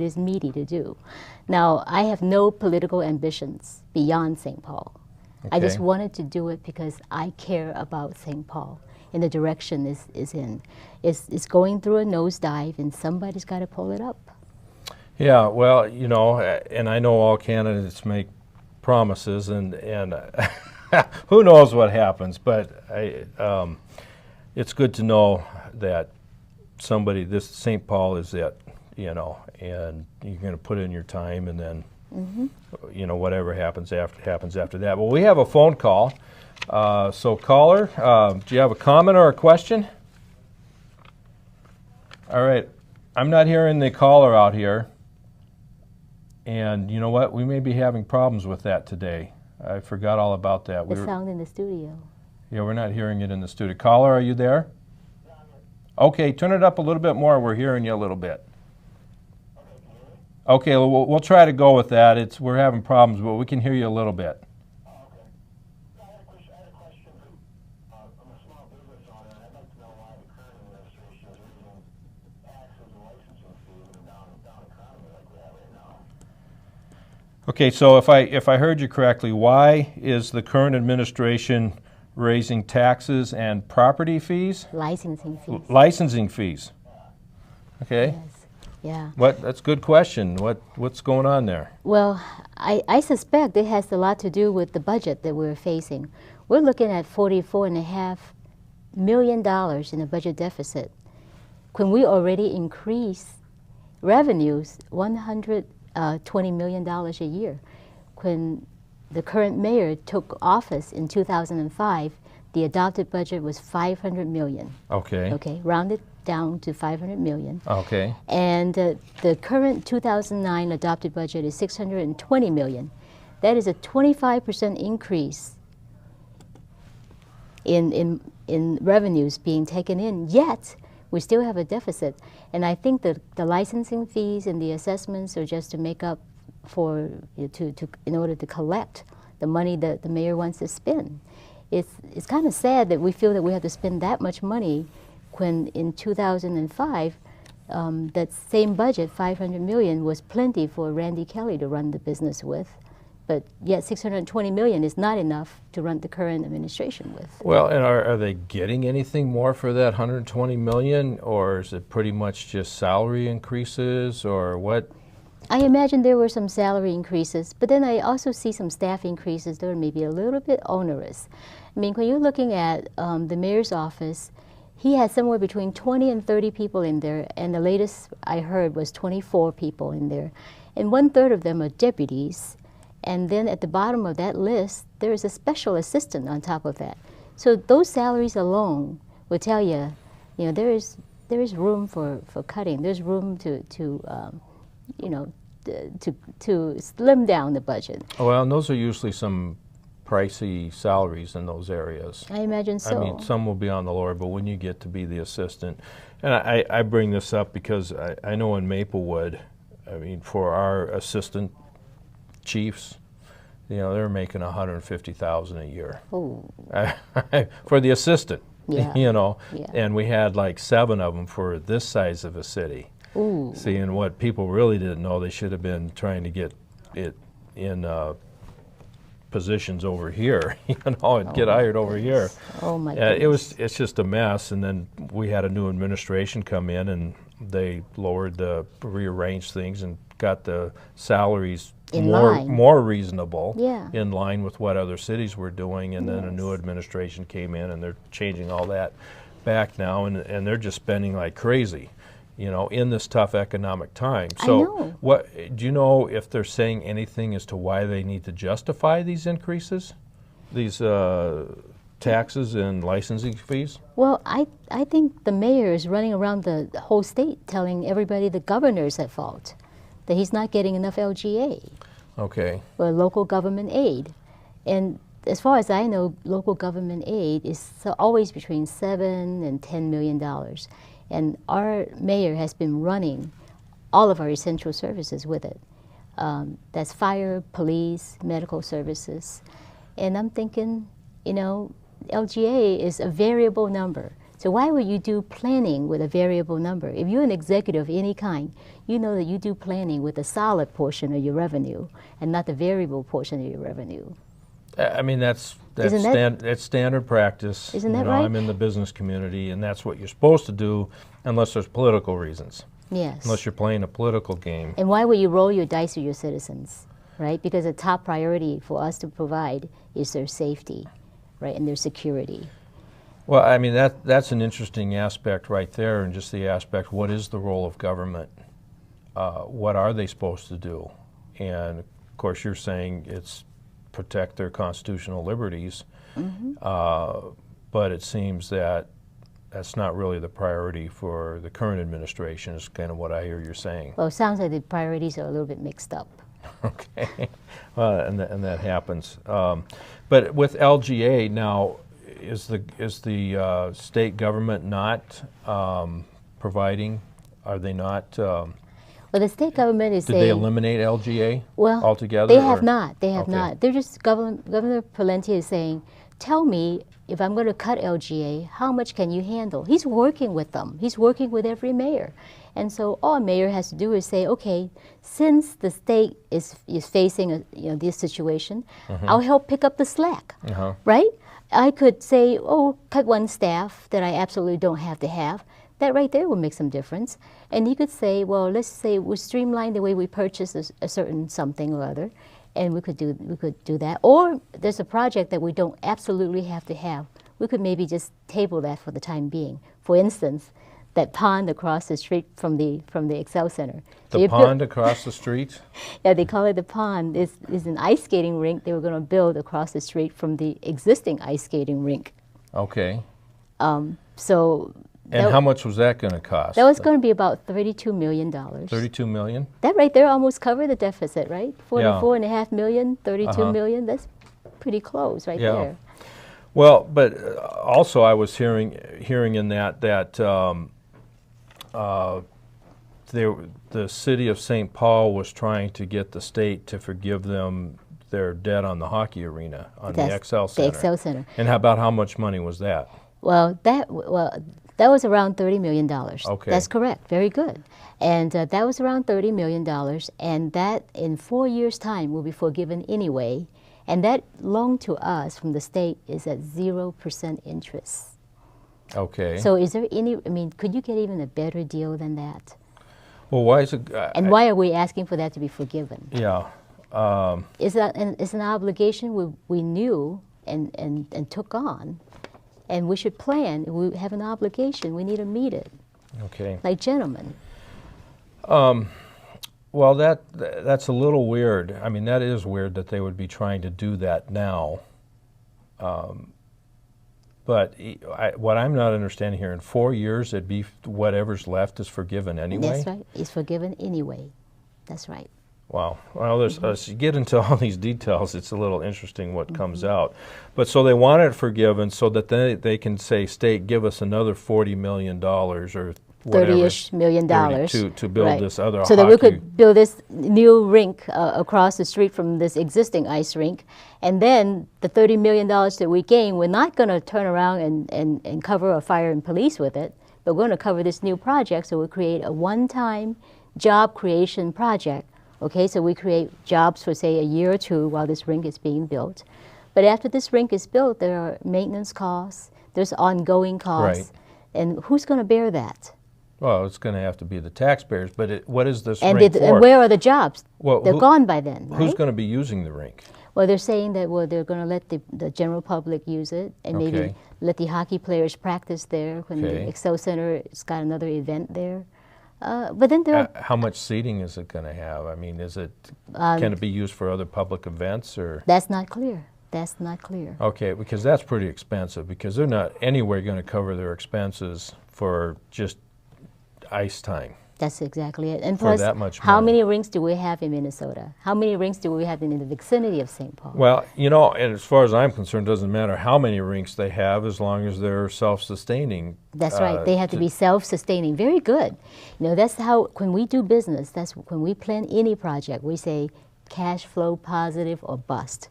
It is meaty to do. Now, I have no political ambitions beyond St. Paul. Okay. I just wanted to do it because I care about St. Paul and the direction is in. It's going through a nosedive and somebody's got to pull it up. Yeah, well, you know, and I know all candidates make promises, and who knows what happens, but it's good to know that this St. Paul is it, you know, and you're going to put in your time, and then, you know, whatever happens after that. Well, we have a phone call. So caller, do you have a comment or a question? All right, I'm not hearing the caller out here. And you know what? We may be having problems with that today. I forgot all about that. The sound in the studio. Yeah, we're not hearing it in the studio. Caller, are you there? Okay, turn it up a little bit more. We're hearing you a little bit. Okay, we'll try to go with that. We're having problems, but we can hear you a little bit. Okay, so if I heard you correctly, why is the current administration raising taxes and property fees? Licensing fees. Licensing fees. Okay. Yes. Yeah. That's a good question. What's going on there? Well, I suspect it has a lot to do with the budget that we're facing. We're looking at $44.5 million in a budget deficit when we already increased revenues $120 million a year. When the current mayor took office in 2005, the adopted budget was $500 million. Okay. Okay, rounded down to $500 million. Okay. And the current 2009 adopted budget is $620 million. That is a 25% increase in revenues being taken in, yet we still have a deficit. And I think that the licensing fees and the assessments are just to make up for, in order to collect the money that the mayor wants to spend. It's kind of sad that we feel that we have to spend that much money when in 2005, that same budget, $500 million, was plenty for Randy Kelly to run the business with. But yet $620 million is not enough to run the current administration with. Well, and are they getting anything more for that $120 million, or is it pretty much just salary increases, or what? I imagine there were some salary increases, but then I also see some staff increases that are maybe a little bit onerous. I mean, when you're looking at the mayor's office, he has somewhere between 20 and 30 people in there, and the latest I heard was 24 people in there. And 1/3 of them are deputies. And then at the bottom of that list, there is a special assistant on top of that. So those salaries alone will tell you, there is room for cutting. There's room to slim down the budget. Well, and those are usually some pricey salaries in those areas. I imagine so. I mean, some will be on the lower, but when you get to be the assistant, and I bring this up because I know in Maplewood, I mean, for our assistant chiefs, they're making $150,000 a year. Ooh. For the assistant. Yeah. Yeah. And we had like 7 of them for this size of a city. Ooh. See, and what people really didn't know, they should have been trying to get it in positions over here, and get hired over here. Oh my goodness. It's just a mess. And then we had a new administration come in, and they rearranged things and got the salaries more reasonable, in line with what other cities were doing. And then a new administration came in, and they're changing all that back now, and they're just spending like crazy, in this tough economic time. So what do you know if they're saying anything as to why they need to justify these increases, these taxes and licensing fees? Well, I think the mayor is running around the whole state telling everybody the governor's at fault, that he's not getting enough LGA. Okay. Or local government aid. And as far as I know, local government aid is always between $7 and $10 million. And our mayor has been running all of our essential services with it. That's fire, police, medical services. And I'm thinking, LGA is a variable number. So why would you do planning with a variable number? If you're an executive of any kind, you know that you do planning with a solid portion of your revenue and not the variable portion of your revenue. I mean, that's standard practice. Isn't that right? I'm in the business community, and that's what you're supposed to do unless there's political reasons. Yes. Unless you're playing a political game. And why would you roll your dice with your citizens, right? Because the top priority for us to provide is their safety, right, and their security. Well, I mean, that's an interesting aspect right there, and just the aspect, what is the role of government? What are they supposed to do? And, of course, you're saying it's protect their constitutional liberties, but it seems that that's not really the priority for the current administration, is kind of what I hear you're saying. Well, it sounds like the priorities are a little bit mixed up. Okay, and that happens. But with LGA now, is the state government not providing? Are they not? Well, the state government is saying... Did they eliminate LGA altogether? They have not. They have not. They're just, Governor Pawlenty is saying, tell me, if I'm going to cut LGA, how much can you handle? He's working with them. He's working with every mayor. And so all a mayor has to do is say, okay, since the state is facing this situation, I'll help pick up the slack, right? I could say, oh, cut one staff that I absolutely don't have to have. That right there will make some difference. And you could say, well, let's say we streamline the way we purchase a certain something or other, and we could do that. Or there's a project that we don't absolutely have to have. We could maybe just table that for the time being. For instance, that pond across the street from the Excel Center. The pond across the street? Yeah, they call it the pond. It's an ice skating rink they were going to build across the street from the existing ice skating rink. Okay. And how much was that going to cost? That was going to be about $32 million. $32 million? That right there almost covered the deficit, right? $44.5 million, $32 million. That's pretty close right there. Well, but also I was hearing in that the city of St. Paul was trying to get the state to forgive them their debt on the hockey arena, on the Excel Center. The Excel Center. And how much money was that? Well, that was around $30 million. Okay. That's correct. Very good. And that was around $30 million, and that in 4 years' time will be forgiven anyway. And that loan to us from the state is at 0% interest. Okay. So is there could you get even a better deal than that? Well, why is it? And why are we asking for that to be forgiven? Yeah. It's an obligation we knew and took on. And we should plan. We have an obligation. We need to meet it. Okay. Like gentlemen. Well, that's a little weird. I mean, that is weird that they would be trying to do that now. But what I'm not understanding here, in 4 years, it'd be whatever's left is forgiven anyway? That's right. It's forgiven anyway. That's right. Wow. Well, as you get into all these details, it's a little interesting what comes out. But so they want it forgiven so that they can say, state, give us another $40 million or whatever. $30-ish million. To build this other so that we could build this new rink across the street from this existing ice rink. And then the $30 million that we gain, we're not going to turn around and cover a fire and police with it, but we're going to cover this new project. So we'll create a one-time job creation project. Okay, so we create jobs for, say, a year or two while this rink is being built. But after this rink is built, there are maintenance costs, there's ongoing costs. Right. And who's going to bear that? Well, it's going to have to be the taxpayers, but what is this rink for? And where are the jobs? Well, they're gone by then, right? Who's going to be using the rink? Well, they're saying that, they're going to let the general public use it and maybe let the hockey players practice there when the Excel Center has got another event there. But then there how much seating is it going to have? I mean, can it be used for other public events or? That's not clear. That's not clear. Okay, because that's pretty expensive because they're not anywhere going to cover their expenses for just ice time. That's exactly it. And for plus, that much how many rinks do we have in Minnesota? How many rinks do we have in the vicinity of St. Paul? Well, and as far as I'm concerned, it doesn't matter how many rinks they have as long as they're self-sustaining. That's right. They have to be self-sustaining. Very good. That's how, when we do business, that's when we plan any project, we say cash flow positive or bust.